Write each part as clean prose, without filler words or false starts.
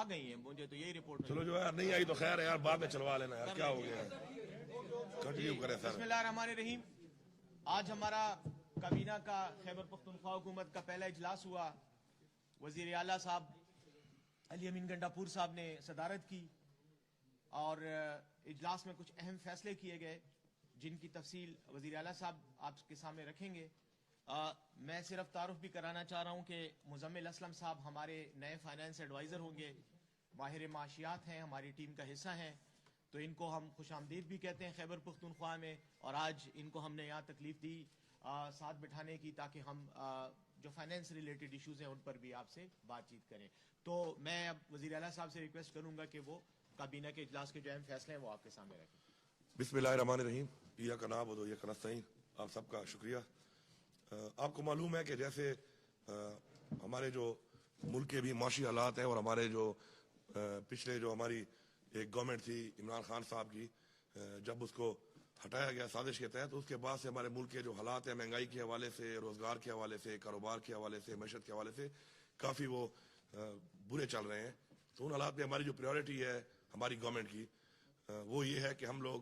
آ گئی ہیں, مجھے تو یہی رپورٹ. چلو جو یار نہیں آئی تو خیر ہے یار, بعد میں چلوا لینا یار, کیا ہو گیا, کنٹینیو کریں سر. بسم اللہ الرحمن الرحیم. آج ہمارا کابینہ کا خیبر پختونخوا حکومت کا پہلا اجلاس ہوا. وزیر اعلیٰ صاحب علی امین گنڈاپور صاحب نے صدارت کی اور اجلاس میں کچھ اہم فیصلے کیے گئے جن کی تفصیل وزیر اعلیٰ صاحب آپ کے سامنے رکھیں گے. میں صرف تعارف بھی کرانا چاہ رہا ہوں کہ مزمل اسلم صاحب ہمارے نئے فائنانس ایڈوائزر ہوں گے, ماہر معاشیات ہیں, ہماری ٹیم کا حصہ ہیں, تو ان کو ہم خوش آمدید بھی کہتے ہیں خیبر پختونخوا میں. اور آج ان کو ہم نے یہاں تکلیف دی ساتھ بٹھانے کی تاکہ ہم جو فائنینس ریلیٹڈ ایشوز ہیں ان پر بھی آپ سے بات چیت کریں. تو میں اب وزیر اعلیٰ صاحب سے ریکویسٹ کروں گا کہ وہ کابینہ کے اجلاس کے جو اہم فیصلے ہیں وہ آپ کے سامنے رکھیں. بسم اللہ الرحمن الرحیم. ایاک نعبد و ایاک نستعین. آپ سب کا شکریہ. آپ کو معلوم ہے کہ جیسے ہمارے جو ملک کے بھی معاشی حالات ہیں اور ہمارے جو پچھلے جو ہماری ایک گورنمنٹ تھی عمران خان صاحب کی, جب اس کو ہٹایا گیا سازش کے تحت, اس کے بعد سے ہمارے ملک کے جو حالات ہیں مہنگائی کے حوالے سے, روزگار کے حوالے سے, کاروبار کے حوالے سے, معیشت کے حوالے سے کافی وہ برے چل رہے ہیں. تو ان حالات میں ہماری جو پریورٹی ہے ہماری گورنمنٹ کی وہ یہ ہے کہ ہم لوگ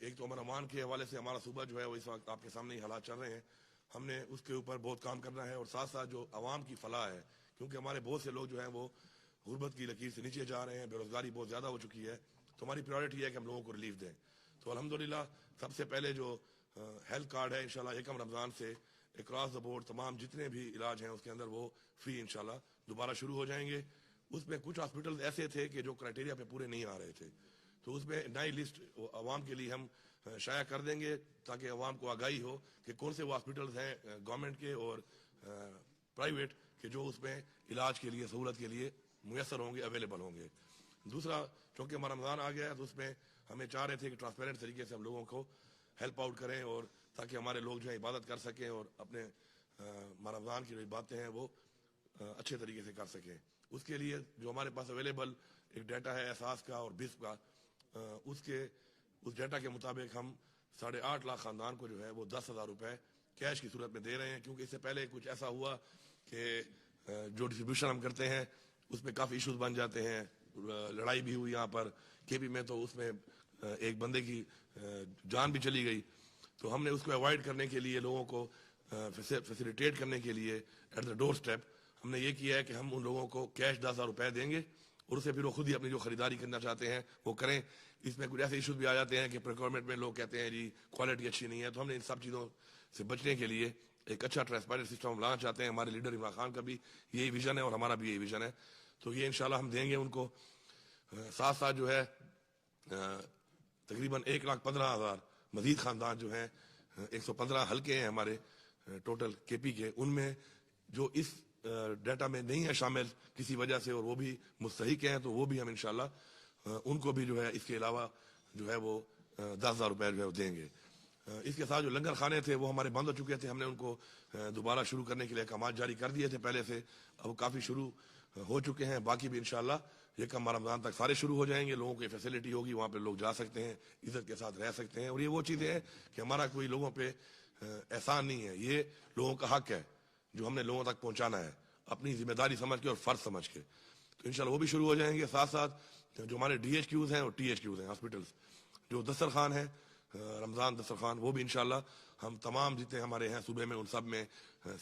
ایک تو امن امان کے حوالے سے ہمارا صوبہ جو ہے وہ اس وقت آپ کے سامنے ہی حالات چل رہے ہیں, ہم نے اس کے اوپر بہت کام کرنا ہے. اور ساتھ ساتھ جو عوام کی فلاح ہے, کیونکہ ہمارے بہت سے لوگ جو ہیں وہ غربت کی لکیر سے نیچے جا رہے ہیں, بے روزگاری بہت زیادہ ہو چکی ہے, تو ہماری پریورٹی ہے کہ ہم لوگوں کو ریلیف دیں. تو الحمدللہ سب سے پہلے جو ہیلتھ کارڈ ہے انشاءاللہ یکم رمضان سے اکراس دا بورڈ تمام جتنے بھی علاج ہیں اس کے اندر وہ فری انشاءاللہ دوبارہ شروع ہو جائیں گے. اس میں کچھ ہاسپٹل ایسے تھے کہ جو کرائٹیریا پہ پورے نہیں آ رہے تھے, تو اس میں نئی لسٹ عوام کے لیے ہم شائع کر دیں گے تاکہ عوام کو آگاہی ہو کہ کون سے وہ ہاسپٹلز ہیں گورنمنٹ کے اور پرائیویٹ کہ جو اس میں علاج کے لیے سہولت کے لیے میسر ہوں گے, اویلیبل ہوں گے. دوسرا, چونکہ ہمارا رمضان آ گیا ہے تو اس میں ہمیں چاہ رہے تھے کہ ٹرانسپیرنٹ طریقے سے ہم لوگوں کو ہیلپ آؤٹ کریں اور تاکہ ہمارے لوگ جو ہے عبادت کر سکیں اور اپنے رمضان کی جو باتیں ہیں وہ اچھے طریقے سے کر سکیں. اس کے لیے جو ہمارے پاس اویلیبل ایک ڈیٹا ہے احساس کا اور بسپ کا, اس ڈیٹا کے مطابق ہم 8.5 لاکھ خاندان کو جو ہے وہ 10,000 روپے کیش کی صورت میں دے رہے ہیں. کیونکہ اس سے پہلے کچھ ایسا ہوا کہ جو ڈسٹریبیوشن ہم کرتے ہیں اس میں کافی ایشوز بن جاتے ہیں, لڑائی بھی ہوئی یہاں پر کے پی میں, تو اس میں ایک بندے کی جان بھی چلی گئی. تو ہم نے اس کو اوائڈ کرنے کے لیے, لوگوں کو فیسیلیٹیٹ کرنے کے لیے ایٹ دا ڈور اسٹیپ ہم نے یہ کیا ہے کہ ہم ان لوگوں کو کیش 10,000 روپے دیں گے اور اسے پھر وہ خود ہی اپنی جو خریداری کرنا چاہتے ہیں وہ کریں. اس میں کچھ ایسے ایشوز بھی آ جاتے ہیں کہ پروکیورمنٹ میں لوگ کہتے ہیں جی کوالٹی اچھی نہیں ہے, تو ہم نے ان سب چیزوں سے بچنے کے لیے ایک اچھا ٹرانسپیرنٹ سسٹم ہم لانا چاہتے ہیں. ہمارے لیڈر عمران خان کا بھی یہی ویژن ہے اور ہمارا بھی یہی ویژن ہے, تو یہ انشاءاللہ ہم دیں گے ان کو. ساتھ ساتھ جو ہے تقریباً 1,15,000 مزید خاندان جو ہیں, 115 حلقے ہیں ہمارے ٹوٹل کے پی کے, ان میں جو اس ڈیٹا میں نہیں ہے شامل کسی وجہ سے اور وہ بھی مستحق ہیں, تو وہ بھی ہم انشاءاللہ ان کو بھی جو ہے اس کے علاوہ جو ہے وہ 10,000 روپے جو ہے وہ دیں گے. اس کے ساتھ جو لنگر خانے تھے وہ ہمارے بند ہو چکے تھے, ہم نے ان کو دوبارہ شروع کرنے کے لیے احکامات جاری کر دیے تھے پہلے سے, اب وہ کافی شروع ہو چکے ہیں. باقی بھی انشاءاللہ یکم رمضان تک سارے شروع ہو جائیں گے. لوگوں کی فیسلٹی ہوگی, وہاں پہ لوگ جا سکتے ہیں, عزت کے ساتھ رہ سکتے ہیں. اور یہ وہ چیزیں ہیں کہ ہمارا کوئی لوگوں پہ احسان نہیں ہے, یہ لوگوں کا حق ہے جو ہم نے لوگوں تک پہنچانا ہے اپنی ذمہ داری سمجھ کے اور فرض سمجھ کے. تو انشاءاللہ وہ بھی شروع ہو جائیں گے. ساتھ ساتھ جو ہمارے ڈی ایچ کیوز ہیں اور ٹی ایچ کیوز ہیں ہاسپٹلس, جو دسترخوان ہے رمضان دسترخوان, وہ بھی انشاءاللہ ہم تمام جتنے ہمارے ہیں صوبے میں ان سب میں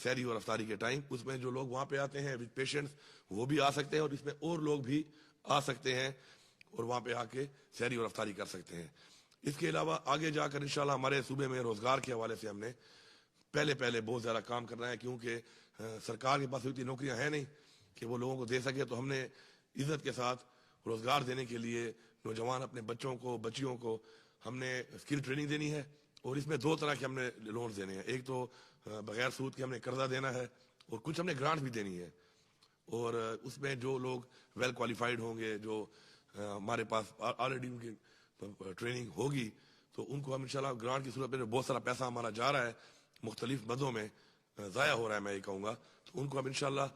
سحری اور افطاری کے ٹائم اس میں جو لوگ وہاں پہ آتے ہیں وتھ پیشنٹس وہ بھی آ سکتے ہیں, اور اس میں اور لوگ بھی آ سکتے ہیں اور وہاں پہ آ کے سحری اور افطاری کر سکتے ہیں. اس کے علاوہ آگے جا کر انشاءاللہ ہمارے صوبے میں روزگار کے حوالے سے ہم نے پہلے بہت زیادہ کام کرنا ہے, کیونکہ سرکار کے پاس اتنی نوکریاں ہیں نہیں کہ وہ لوگوں کو دے سکے. تو ہم نے عزت کے ساتھ روزگار دینے کے لیے نوجوان اپنے بچوں کو بچیوں کو ہم نے اسکل ٹریننگ دینی ہے, اور اس میں 2 طرح کے ہم نے لونز دینے ہیں. ایک تو بغیر سود کے ہم نے قرضہ دینا ہے, اور کچھ ہم نے گرانٹ بھی دینی ہے. اور اس میں جو لوگ ویل کوالیفائڈ ہوں گے, جو ہمارے پاس آلریڈی ان کی ٹریننگ ہوگی, تو ان کو ہم انشاءاللہ گرانٹ کی صورت میں بہت سارا پیسہ ہمارا جا رہا ہے مختلف مدوں میں ضائع ہو رہا ہے میں یہ کہوں گا, تو ان کو ہم انشاءاللہ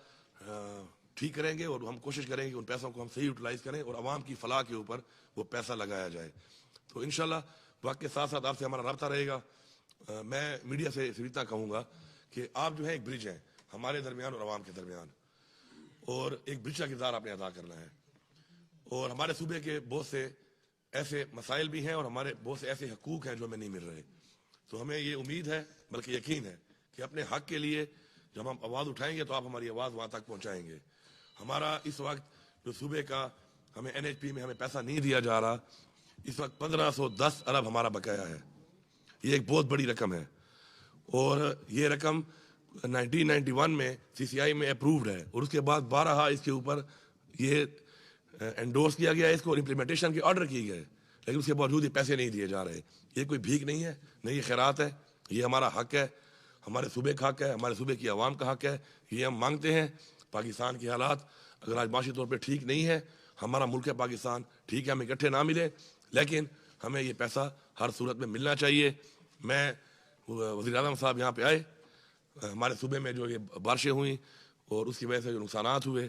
ٹھیک کریں گے اور ہم کوشش کریں گے کہ ان پیسوں کو ہم صحیح یوٹیلائز کریں اور عوام کی فلاح کے اوپر وہ پیسہ لگایا جائے. تو انشاءاللہ وقت کے ساتھ ساتھ آپ سے ہمارا رابطہ رہے گا. میں میڈیا سے اتنا کہوں گا کہ آپ جو ہے ایک برج ہیں ہمارے درمیان اور عوام کے درمیان, اور ایک برج کا کردار آپ نے ادا کرنا ہے. اور ہمارے صوبے کے بہت سے ایسے مسائل بھی ہیں اور ہمارے بہت سے ایسے حقوق ہیں جو ہمیں نہیں مل رہے. تو ہمیں یہ امید ہے بلکہ یقین ہے کہ اپنے حق کے لیے جب ہم آواز اٹھائیں گے تو آپ ہماری آواز وہاں تک پہنچائیں گے. ہمارا اس وقت جو صوبے کا ہمیں NHP میں ہمیں پیسہ نہیں دیا جا رہا, اس وقت 1510 ارب ہمارا بقایا ہے. یہ ایک بہت بڑی رقم ہے اور یہ رقم 1991 میں CCI میں اپرووڈ ہے اور اس کے بعد 12 اس کے اوپر یہ انڈورس کیا گیا ہے اس کو, امپلیمنٹیشن کے آرڈر کیے گئے, لیکن اس کے باوجود یہ پیسے نہیں دیے جا رہے. یہ کوئی بھیک نہیں ہے, نہیں یہ خیرات ہے, یہ ہمارا حق ہے, ہمارے صوبے کا حق ہے, ہمارے صوبے کی عوام کا حق ہے. یہ ہم مانگتے ہیں. پاکستان کے حالات اگر آج معاشی طور پہ ٹھیک نہیں ہے, ہمارا ملک ہے پاکستان, ٹھیک ہے ہم اکٹھے نہ ملے لیکن ہمیں یہ پیسہ ہر صورت میں ملنا چاہیے. میں وزیر اعظم صاحب یہاں پہ آئے, ہمارے صوبے میں جو یہ بارشیں ہوئیں اور اس کی وجہ سے جو نقصانات ہوئے,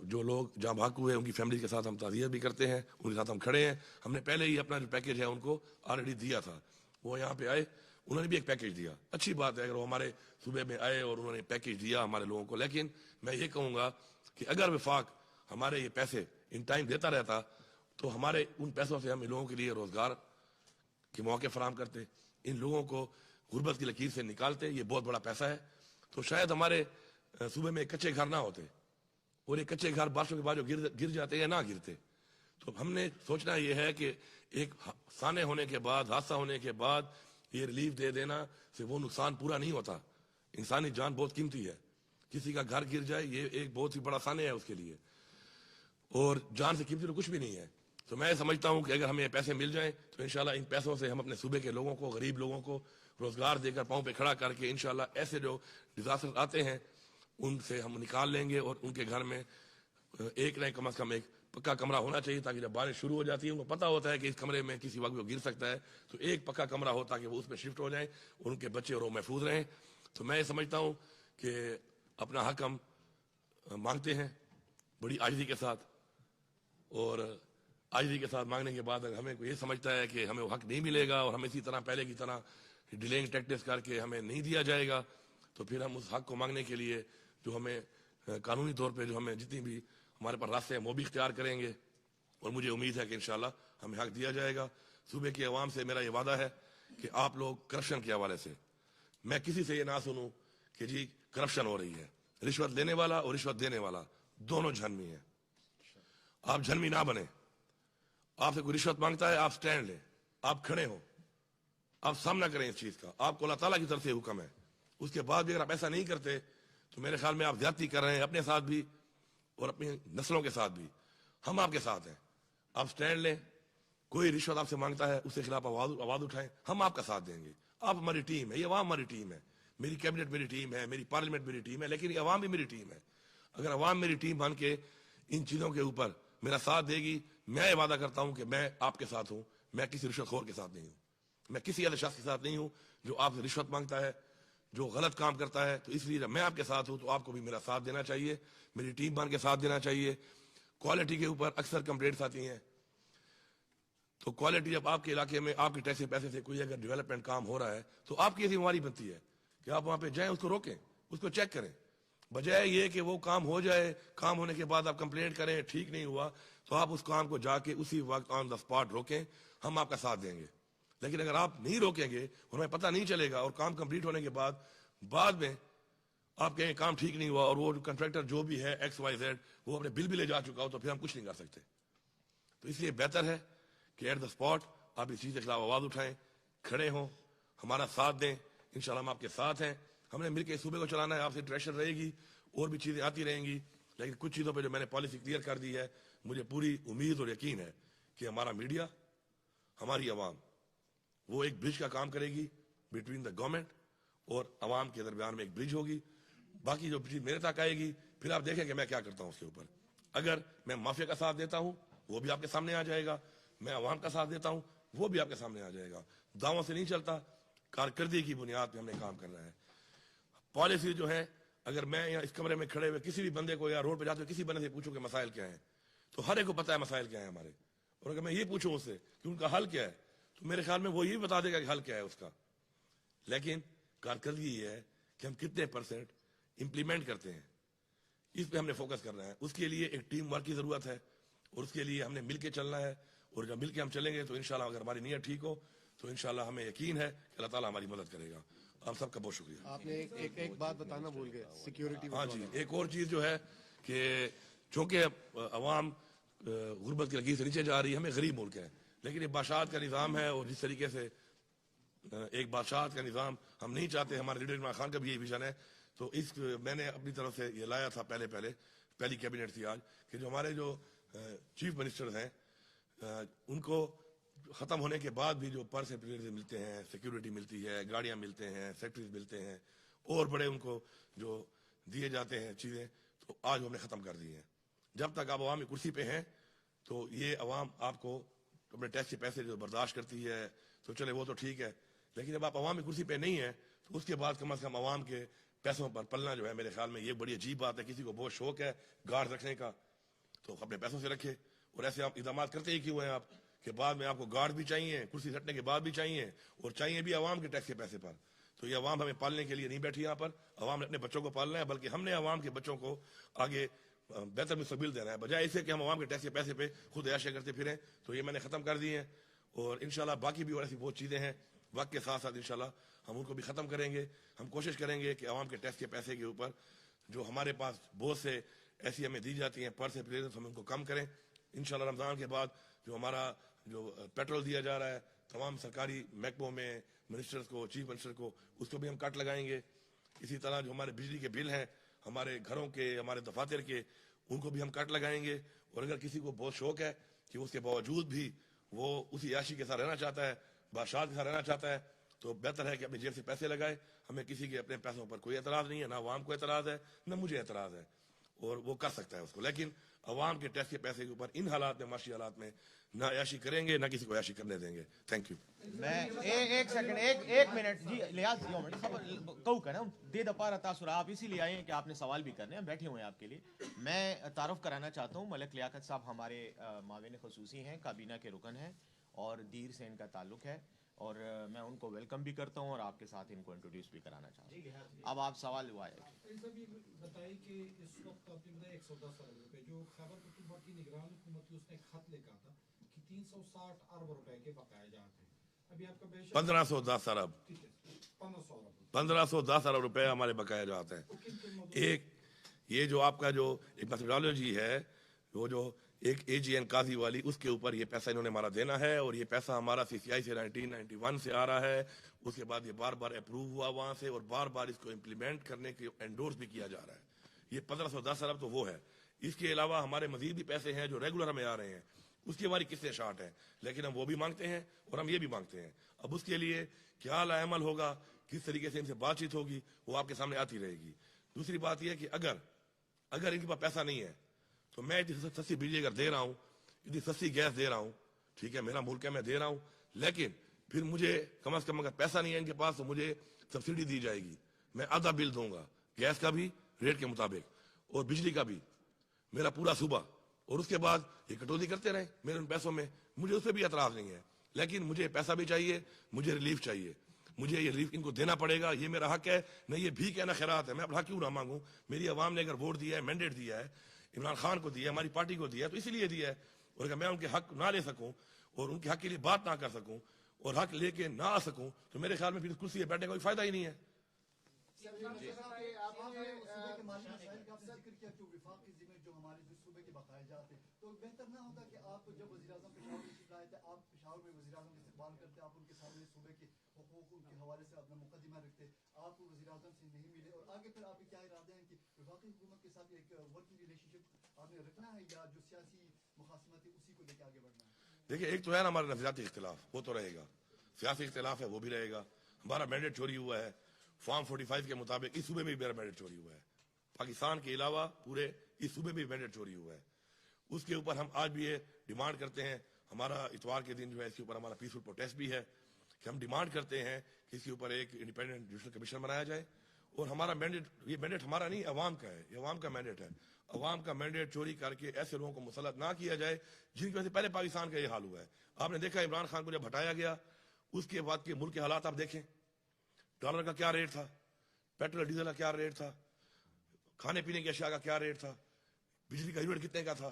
جو لوگ جہاں بھاگ ہوئے ان کی فیملی کے ساتھ ہم تعزیت بھی کرتے ہیں, ان کے ساتھ ہم کھڑے ہیں. ہم نے پہلے ہی اپنا جو پیکیج ہے ان کو آلریڈی دیا تھا. وہ یہاں پہ آئے, انہوں نے بھی ایک پیکیج دیا. اچھی بات ہے اگر وہ ہمارے صوبے میں آئے اور انہوں نے پیکیج دیا ہمارے لوگوں کو, لیکن میں یہ کہوں گا کہ اگر وفاق ہمارے یہ پیسے ان ٹائم دیتا رہتا تو ہمارے ان پیسوں سے ہم ان لوگوں کے لیے روزگار کے موقع فراہم کرتے, ان لوگوں کو غربت کی لکیر سے نکالتے. یہ بہت بڑا پیسہ ہے. تو شاید ہمارے صوبے میں کچے گھر نہ ہوتے اور یہ کچے گھر بارشوں کے بعد جو گر جاتے یا نہ گرتے. تو ہم نے سوچنا یہ ہے کہ ایک سانے ہونے کے بعد, حادثہ ہونے کے بعد یہ ریلیف دے دینا سے وہ نقصان پورا نہیں ہوتا. انسانی جان بہت قیمتی ہے. کسی کا گھر گر جائے یہ ایک بہت ہی بڑا سانے ہے اس کے لیے, اور جان سے قیمتی تو کچھ بھی نہیں ہے. تو میں سمجھتا ہوں کہ اگر ہمیں پیسے مل جائیں تو انشاءاللہ ان پیسوں سے ہم اپنے صوبے کے لوگوں کو, غریب لوگوں کو روزگار دے کر پاؤں پہ کھڑا کر کے انشاءاللہ ایسے جو ڈیزاسٹر آتے ہیں ان سے ہم نکال لیں گے. اور ان کے گھر میں ایک نہیں کم از کم ایک پکا کمرہ ہونا چاہیے تاکہ جب بارش شروع ہو جاتی ہے ان کو پتہ ہوتا ہے کہ اس کمرے میں کسی وقت وہ گر سکتا ہے, تو ایک پکا کمرہ ہو تاکہ وہ اس میں شفٹ ہو جائیں, ان کے بچے اور وہ محفوظ رہیں. تو میں یہ سمجھتا ہوں کہ اپنا حق ہم مانگتے ہیں بڑی عاجزی کے ساتھ, اور عاجزی کے ساتھ مانگنے کے بعد اگر ہمیں کوئی یہ سمجھتا ہے کہ ہمیں وہ حق نہیں ملے گا اور ہم اسی طرح پہلے کی طرح ڈیلینگ ٹیکٹس کر کے ہمیں نہیں دیا جائے گا, تو پھر ہم اس حق کو مانگنے کے لیے جو ہمیں قانونی طور پہ جو ہمیں جتنی بھی ہمارے پاس راستے ہیں وہ بھی اختیار کریں گے. اور مجھے امید ہے کہ انشاءاللہ ہمیں حق دیا جائے گا. صوبے کی عوام سے میرا یہ وعدہ ہے کہ آپ لوگ کرپشن کے حوالے سے, میں کسی سے یہ نہ سنوں کہ جی کرپشن ہو رہی ہے. رشوت لینے والا اور رشوت دینے والا دونوں جھنمی ہیں. آپ جھنمی نہ بنیں. آپ سے کوئی رشوت مانگتا ہے آپ سٹینڈ لیں, آپ کھڑے ہوں, آپ سامنا کریں اس چیز کا. آپ کو اللہ تعالیٰ کی طرف سے حکم ہے. اس کے بعد بھی اگر آپ ایسا نہیں کرتے تو میرے خیال میں آپ زیادتی کر رہے ہیں اپنے ساتھ بھی اور اپنی نسلوں کے ساتھ بھی. ہم آپ کے ساتھ ہیں. آپ سٹینڈ لیں. کوئی رشوت آپ سے مانگتا ہے اس کے خلاف آواز اٹھائیں. ہم آپ کا ساتھ دیں گے. آپ ہماری ٹیم ہے, یہ عوام ہماری ٹیم ہے. میری کیبنٹ میری ٹیم ہے, میری پارلیمنٹ میری ٹیم ہے, لیکن یہ عوام بھی میری ٹیم ہے. اگر عوام میری ٹیم بن کے ان چیزوں کے اوپر میرا ساتھ دے گی, میں یہ وعدہ کرتا ہوں کہ میں آپ کے ساتھ ہوں. میں کسی رشوت خور کے ساتھ نہیں ہوں. میں کسی ایسے شخص کے ساتھ نہیں ہوں جو آپ سے رشوت مانگتا ہے, جو غلط کام کرتا ہے. تو اس لیے میں آپ کے ساتھ ہوں تو آپ کو بھی میرا ساتھ دینا چاہیے, میری ٹیم بن کے ساتھ دینا چاہیے. کوالٹی کے اوپر اکثر کمپلینٹس آتی ہیں. تو کوالٹی جب آپ کے علاقے میں آپ کے ٹیکس کے پیسے سے کوئی اگر ڈیولپمنٹ کام ہو رہا ہے تو آپ کی ذمہ داری بنتی ہے کہ آپ وہاں پہ جائیں, اس کو روکیں, اس کو چیک کریں. بجائے یہ کہ وہ کام ہو جائے, کام ہونے کے بعد آپ کمپلینٹ کریں ٹھیک نہیں ہوا, تو آپ اس کام کو جا کے اسی وقت آن دا اسپاٹ روکیں. ہم آپ کا ساتھ دیں گے. لیکن اگر آپ نہیں روکیں گے ہمیں پتہ نہیں چلے گا, اور کام کمپلیٹ ہونے کے بعد میں آپ کہیں کام ٹھیک نہیں ہوا اور وہ کنٹریکٹر جو بھی ہے XYZ وہ اپنے بل بھی لے جا چکا ہو, تو پھر ہم کچھ نہیں کر سکتے. تو اس لیے بہتر ہے کہ ایٹ دا اسپاٹ آپ اس چیز کے خلاف آواز اٹھائیں, کھڑے ہوں, ہمارا ساتھ دیں. انشاءاللہ ہم آپ کے ساتھ ہیں. ہم نے مل کے صوبے کو چلانا ہے. آپ سے انٹریکشن رہے گی, اور بھی چیزیں آتی رہیں گی, لیکن کچھ چیزوں پہ جو میں نے پالیسی کلیئر کر دی ہے, مجھے پوری امید اور یقین ہے کہ ہمارا میڈیا, ہماری عوام, وہ ایک برج کا کام کرے گی بٹوین دا گورنمنٹ اور عوام کے درمیان میں ایک برج ہوگی. باقی جو چیز میرے تک آئے گی پھر آپ دیکھیں کہ میں کیا کرتا ہوں اس کے اوپر. اگر میں مافیا کا ساتھ دیتا ہوں وہ بھی آپ کے سامنے آ جائے گا, میں عوام کا ساتھ دیتا ہوں وہ بھی آپ کے سامنے آ جائے گا. دعووں سے نہیں چلتا, کارکردگی کی بنیاد پہ ہم نے کام کرنا ہے. پالیسی جو ہے, اگر میں یہاں اس کمرے میں کھڑے ہوئے کسی بھی بندے کو یا روڈ پہ جاتے ہوئے کسی بندے سے پوچھوں کہ مسائل کیا ہیں, تو ہر ایک کو پتہ ہے مسائل کیا ہیں ہمارے. اور اگر میں یہ پوچھوں اس سے کہ ان کا حل کیا ہے, تو میرے خیال میں وہ یہ بتا دے گا کہ حل کیا ہے اس کا. لیکن کارکردگی یہ ہے کہ ہم کتنے پرسنٹ امپلیمنٹ کرتے ہیں, اس پہ ہم نے فوکس کرنا ہے. اس کے لیے ایک ٹیم ورک کی ضرورت ہے, اور اس کے لیے ہم نے مل کے چلنا ہے, اور جب مل کے ہم چلیں گے تو انشاءاللہ اگر ہماری نیت ٹھیک ہو تو انشاءاللہ ہمیں یقین ہے کہ اللہ تعالیٰ ہماری مدد کرے گا. آپ سب کا بہت شکریہ. آپ نے ایک بات بتانا بھول گئے, سیکیورٹی. ہاں جی, ایک اور چیز جو ہے کہ چونکہ عوام غربت کی لکیر سے نیچے جا رہی ہے, ہمیں غریب ملک ہے, لیکن یہ بادشاہت کا نظام ہے, اور جس طریقے سے ایک بادشاہت کا نظام ہم نہیں چاہتے, ہمارے لیڈر عمران خان کا بھی یہی ویژن ہے. تو اس میں نے اپنی طرف سے یہ لایا تھا پہلی کیبنٹ تھی آج, کہ جو ہمارے جو چیف منسٹرز ہیں ان کو ختم ہونے کے بعد بھی جو پر سے پلیئرز ملتے ہیں, سیکیورٹی ملتی ہے, گاڑیاں ملتے ہیں, سیکٹریز ملتے ہیں, اور بڑے ان کو جو دیے جاتے ہیں چیزیں, تو آج ہم نے ختم کر دی ہیں. جب تک آپ عوامی کرسی پہ ہیں تو یہ عوام آپ کو اپنے ٹیکس کے پیسے جو برداشت کرتی ہے تو چلے وہ تو ٹھیک ہے, لیکن جب آپ عوامی کرسی پہ نہیں ہیں تو اس کے بعد کم از کم عوام کے پیسوں پر پلنا جو ہے میرے خیال میں یہ بڑی عجیب بات ہے. کسی کو بہت شوق ہے گارڈ رکھنے کا تو اپنے پیسوں سے رکھے, اور ایسے آپ اقدامات کرتے ہی کیوں ہیں آپ کہ بعد میں آپ کو گارڈ بھی چاہیے, کرسی ہٹنے کے بعد بھی چاہیے, اور چاہیے بھی عوام کے ٹیکس کے پیسے پر. تو یہ عوام ہمیں پالنے کے لیے نہیں بیٹھی یہاں پر, عوام نے اپنے بچوں کو پالنا ہے, بلکہ ہم نے عوام کے بچوں کو آگے بہتر مستقبل دینا ہے, بجائے اسے کہ ہم عوام کے ٹیکس کے پیسے پہ خود عیاشیاں کرتے پھریں. تو یہ میں نے ختم کر دی ہیں, اور انشاءاللہ باقی بھی اور ایسی بہت چیزیں ہیں وقت کے ساتھ ساتھ انشاءاللہ ہم ان کو بھی ختم کریں گے. ہم کوشش کریں گے کہ عوام کے ٹیکس کے پیسے کے اوپر جو ہمارے پاس بہت سے ایسی ہمیں دی جاتی ہیں پر سے پلیئرز, ہم ان کو کم کریں. انشاءاللہ رمضان کے بعد جو ہمارا جو پیٹرول دیا جا رہا ہے تمام سرکاری محکموں میں منسٹرز کو, چیف منسٹر کو, اس کو بھی ہم کٹ لگائیں گے. اسی طرح جو ہمارے بجلی کے بل ہیں ہمارے گھروں کے, ہمارے دفاتر کے, ان کو بھی ہم کٹ لگائیں گے. اور اگر کسی کو بہت شوق ہے کہ اس کے باوجود بھی وہ اسی عیاشی کے ساتھ رہنا چاہتا ہے, بادشاہت کے ساتھ رہنا چاہتا ہے, تو بہتر ہے کہ اپنی جیب سے پیسے لگائے. ہمیں کسی کے اپنے پیسوں پر کوئی اعتراض نہیں ہے, نہ عوام کو اعتراض ہے نہ مجھے اعتراض ہے, اور وہ کر سکتا ہے اس کو. لیکن عوام کے ٹیکس کے پیسے کے اوپر ان حالات میں, معاشی حالات میں نہ عیاشی کریں گے, نہ کسی کو عیاشی کرنے دیں گے. Thank you. میں ایک سیکنڈ, ایک منٹ جی, لیاز کہو کہ نا دے دپارا تاثر آپ اسی لیے آئے ہیں کہ آپ نے سوال بھی کرنے ہیں, بیٹھے ہوئے ہیں آپ کے لیے. میں تعارف کرانا چاہتا ہوں, ملک لیاقت صاحب ہمارے معاون خصوصی ہیں, کابینہ کے رکن ہیں, اور دیر سے ان کا تعلق ہے, اور میں ان کو ویلکم بھی کرتا ہوں اور آپ کے ساتھ ان کو انٹروڈیوس بھی کرانا چاہتا ہوں. اب آپ سوال ہوا ہے. بتائیے کہ اس وقت آپ نے بتایا 110 ارب روپے جو خیبر پختونخوا کی نگران حکومت کی, اس نے خط لکھا تھا کہ 360 ارب روپے کے بقایا جاتے ہیں. ابھی آپ کا بے شک 1510 ارب 1510 ارب روپے ہمارے بقایا جاتے ہیں. ایک یہ جو آپ کا جو ایک میتھڈالوجی ہے, وہ جو ایک اے جی این قاضی والی, اس کے اوپر یہ پیسہ انہوں نے ہمارا دینا ہے, اور یہ پیسہ ہمارا سی سی آئی سے 1991 سے آ رہا ہے. اس کے بعد یہ بار بار اپروو ہوا وہاں سے, اور بار بار اس کو امپلیمنٹ کرنے کے انڈورس بھی کیا جا رہا ہے. یہ 1510 ارب تو وہ ہے. اس کے علاوہ ہمارے مزید بھی پیسے ہیں جو ریگولر ہمیں آ رہے ہیں, اس کی ہماری قسطیں شارٹ ہیں, لیکن ہم وہ بھی مانگتے ہیں اور ہم یہ بھی مانگتے ہیں. اب اس کے لیے کیا عمل ہوگا, کس طریقے سے ان سے بات چیت ہوگی, وہ آپ کے سامنے آتی رہے گی. دوسری بات یہ ہے کہ اگر ان کے پاس پیسہ نہیں ہے تو میں اتنی سستی بجلی اگر دے رہا ہوں, اتنی سستی گیس دے رہا ہوں, ٹھیک ہے میرا ملک ہے میں دے رہا ہوں, لیکن پھر مجھے کم از کم اگر پیسہ نہیں ہے ان کے پاس تو مجھے سبسڈی دی جائے گی. میں آدھا بل دوں گا, گیس کا بھی ریٹ کے مطابق اور بجلی کا بھی, میرا پورا صوبہ, اور اس کے بعد یہ کٹوتی کرتے رہے میرے ان پیسوں میں. مجھے اس پہ بھی اعتراض نہیں ہے, لیکن مجھے پیسہ بھی چاہیے, مجھے ریلیف چاہیے, مجھے یہ ریلیف ان کو دینا پڑے گا. یہ میرا حق ہے, نہ یہ بھیک ہے نہ خیرات ہے. میں اپنا حق کیوں نہ مانگوں؟ میری عوام نے اگر ووٹ دیا ہے, مینڈیٹ دیا ہے, عمران خان کو دیا ہے, ہماری پارٹی کو دیا ہے, تو اسی لیے دیا ہے. اور اگر میں ان کے حق نہ لے سکوں اور ان کے حق کے لیے بات نہ کر سکوں اور حق لے کے نہ آ سکوں تو میرے خیال میں پھر کرسی پہ بیٹھنے کا کوئی فائدہ ہی نہیں ہے. تو بہتر نہ ہوتا کہ آپ جب وزیر اعظم پشاور تشریف لائے تھے, آپ پشاور میں وزیر اعظم کا استقبال کرتے, آپ ان کے سامنے صوبے کے حقوق ان کے حوالے سے اپنا مقدمہ رکھتے, آپ وزیر اعظم سے نہیں ملے, اور آگے پھر آپ کے کیا ارادے ہیں کہ وفاقی حکومت کے ساتھ ایک ورکنگ ریلیشن شپ آپ نے رکھنا ہے, یا جو سیاسی مخاصمت ہے اسی کو لے کے آگے بڑھنا ہے؟ دیکھیے, ایک تو ہے نا ہمارا نظریاتی اختلاف, وہ تو رہے گا. سیاسی اختلاف ہے وہ بھی رہے گا. ہمارا مینڈیٹ چوری ہوا ہے فارم 45 کے مطابق, اس صوبے میں بھی میرا مینڈیٹ چوری ہوا ہے. پاکستان کے علاوہ پورے اس صوبے میں بھی مینڈیٹ چوری ہوا ہے. اس کے اوپر ہم آج بھی یہ ڈیمانڈ کرتے ہیں. ہمارا اتوار کے دن جو ہے اس کے اوپر ہمارا پیسفل پروٹیسٹ بھی ہے کہ ہم ڈیمانڈ کرتے ہیں کہ اس کے اوپر ایک انڈیپینڈنٹ جوڈیشل کمیشن بنایا جائے. اور ہمارا مینڈیٹ, یہ مینڈیٹ ہمارا نہیں عوام کا ہے, یہ عوام کا مینڈیٹ ہے. عوام کا مینڈیٹ چوری کر کے ایسے لوگوں کو مسلط نہ کیا جائے جن کی وجہ سے پہلے پاکستان کا یہ حال ہوا ہے. آپ نے دیکھا عمران خان کو جب ہٹایا گیا, اس کے بعد کے ملک کے حالات آپ دیکھیں, ڈالر کا کیا ریٹ تھا, پیٹرول ڈیزل کا کیا ریٹ تھا, کھانے پینے کی اشیاء کا کیا ریٹ تھا, بجلی کا یونٹ کتنے کا تھا.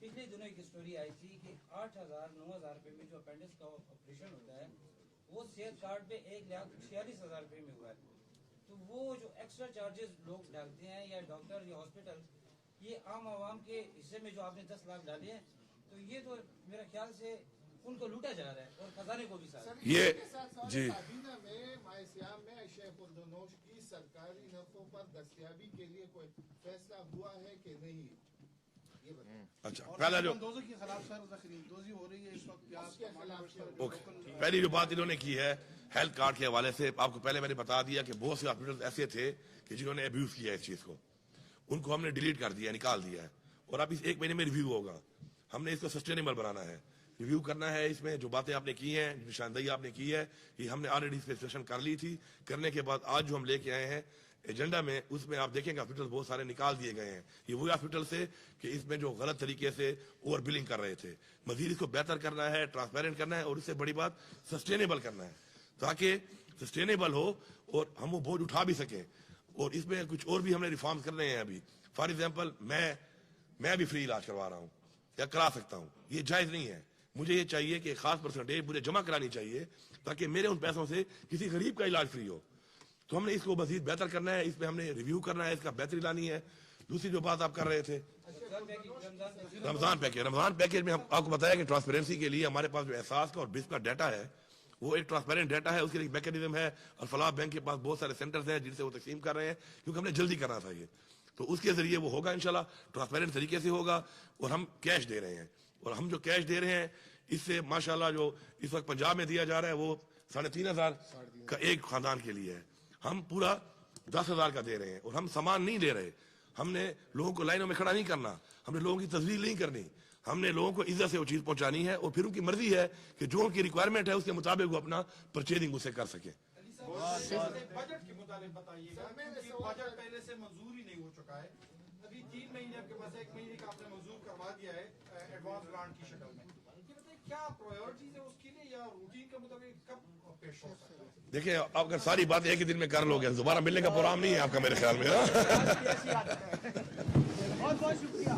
پچھلے دنوں ایک اسٹوری آئی تھی کہ 8,000-9,000 روپے میں جو اپینڈکس کا آپریشن ہوتا ہے وہ صحت کارڈ پہ 1,46,000 روپے میں ہوا ہے. تو وہ جو ایکسٹرا چارجز لوگ ڈالتے ہیں یا ڈاکٹر یا ہاسپٹل, یہ عام عوام کے حصے میں جو آپ نے 10 لاکھ ڈالے ہیں, تو یہ تو میرا خیال سے ان کو لوٹا جا رہا ہے اور خزانے کو بھی ساتھ. یہ جی کابینہ میں ماہ سیام میں شیخ الدنوش کی سرکاری نفوں پر دستیابی کے لیے کوئی فیصلہ ہوا ہے کہ نہیں, یہ بتائیں. اچھا, پہلا جو دوزی کے خلاف سر خرید دوزی ہو رہی ہے اس وقت پیاز کے خلاف. اوکے, پہلی جو بات انہوں نے کی ہے ہیلتھ کارڈ کے حوالے سے, آپ کو پہلے میں نے بتا دیا کہ بہت سے ہاسپٹل ایسے تھے کہ جنہوں نے ابیوز کیا اس چیز کو, ان کو ہم نے ڈیلیٹ کر دیا, نکال دیا ہے, اور اب اس 1 مہینے میں ریویو ہوگا. ہم نے اس کو سسٹینیبل بنانا ہے, ریویو کرنا ہے. اس میں جو باتیں آپ نے کی ہیں, نشاندہی آپ نے کی ہے, یہ ہم نے آلریڈی اس پہ ڈسکشن کر لی تھی. کرنے کے بعد آج جو ہم لے کے آئے ہیں ایجنڈا میں, اس میں آپ دیکھیں گے ہاسپٹل بہت سارے نکال دیے گئے ہیں. یہ وہی ہاسپٹل سے کہ اس میں جو غلط طریقے سے اوور بلنگ کر رہے تھے. مزید اس کو بہتر کرنا ہے, ٹرانسپیرنٹ کرنا ہے, اور اس سے بڑی بات سسٹینیبل کرنا ہے, تاکہ سسٹینیبل ہو اور ہم وہ بوجھ اٹھا بھی سکیں. اور اس میں کچھ اور بھی ہم نے ریفارمز کرنے ہیں ابھی. فار ایگزامپل میں بھی فری علاج کروا رہا ہوں یا کرا سکتا ہوں, یہ جائز نہیں ہے. مجھے یہ چاہیے کہ خاص پرسنٹیج مجھے جمع کرانی چاہیے تاکہ میرے ان پیسوں سے کسی غریب کا علاج فری ہو. تو ہم نے اس کو مزید بہتر کرنا ہے, اس میں ہم نے ریویو کرنا ہے, اس کا بہتری لانی ہے. دوسری جو بات آپ کر رہے تھے رمضان پیکیج میں ہم آپ کو بتایا کہ ٹرانسپیرنسی کے لیے ہمارے پاس جو احساس کا اور بس کا ڈیٹا ہے وہ ایک ٹرانسپیرنٹ ڈیٹا ہے. اس کے لیے ایک میکینزم ہے, اور فلاح بینک کے پاس بہت سارے سینٹرز ہیں جن سے وہ تقسیم کر رہے ہیں, کیونکہ ہم نے جلدی کرنا تھا یہ. تو اس کے ذریعے وہ ہوگا انشاءاللہ, ٹرانسپیرنٹ طریقے سے ہوگا. اور ہم کیش دے رہے ہیں, اور ہم جو کیش دے رہے ہیں اس سے ماشاءاللہ جو اس وقت پنجاب میں دیا جا رہا ہے وہ 3,500 کا ایک خاندان کے لیے ہے. ہم پورا 10,000 کا دے رہے ہیں, اور ہم سامان نہیں دے رہے. ہم نے لوگوں کو لائنوں میں کھڑا نہیں کرنا, ہم نے لوگوں کی تذلیل نہیں کرنی. ہم نے لوگوں کو عزت سے وہ چیز پہنچانی ہے, اور پھر ان کی مرضی ہے کہ جو ان کی ریکوائرمنٹ ہے اس کے مطابق وہ اپنا پرچیزنگ اسے کر سکیں. بجٹ کے متعلق بتائیے گا, بجٹ پہلے سے منظور ہی نہیں ہو چکا ہے. ابھی 3 مہینے آپ کے پاس, 1 مہینے کا آپ نے منظور کروا دیا ہے ایڈوانس گرانٹ کی شکل میں. یہ بتائیے کیا پرائیورٹیز ہے اس کے لیے, یا روٹین کے مطابق کب پیش ہو سکتا ہے؟ دیکھیں, آپ اگر ساری بات ایک ہی دن میں کر لو گے, دوبارہ ملنے کا پروگرام نہیں ہے آپ کا میرے خیال میں. بہت بہت شکریہ.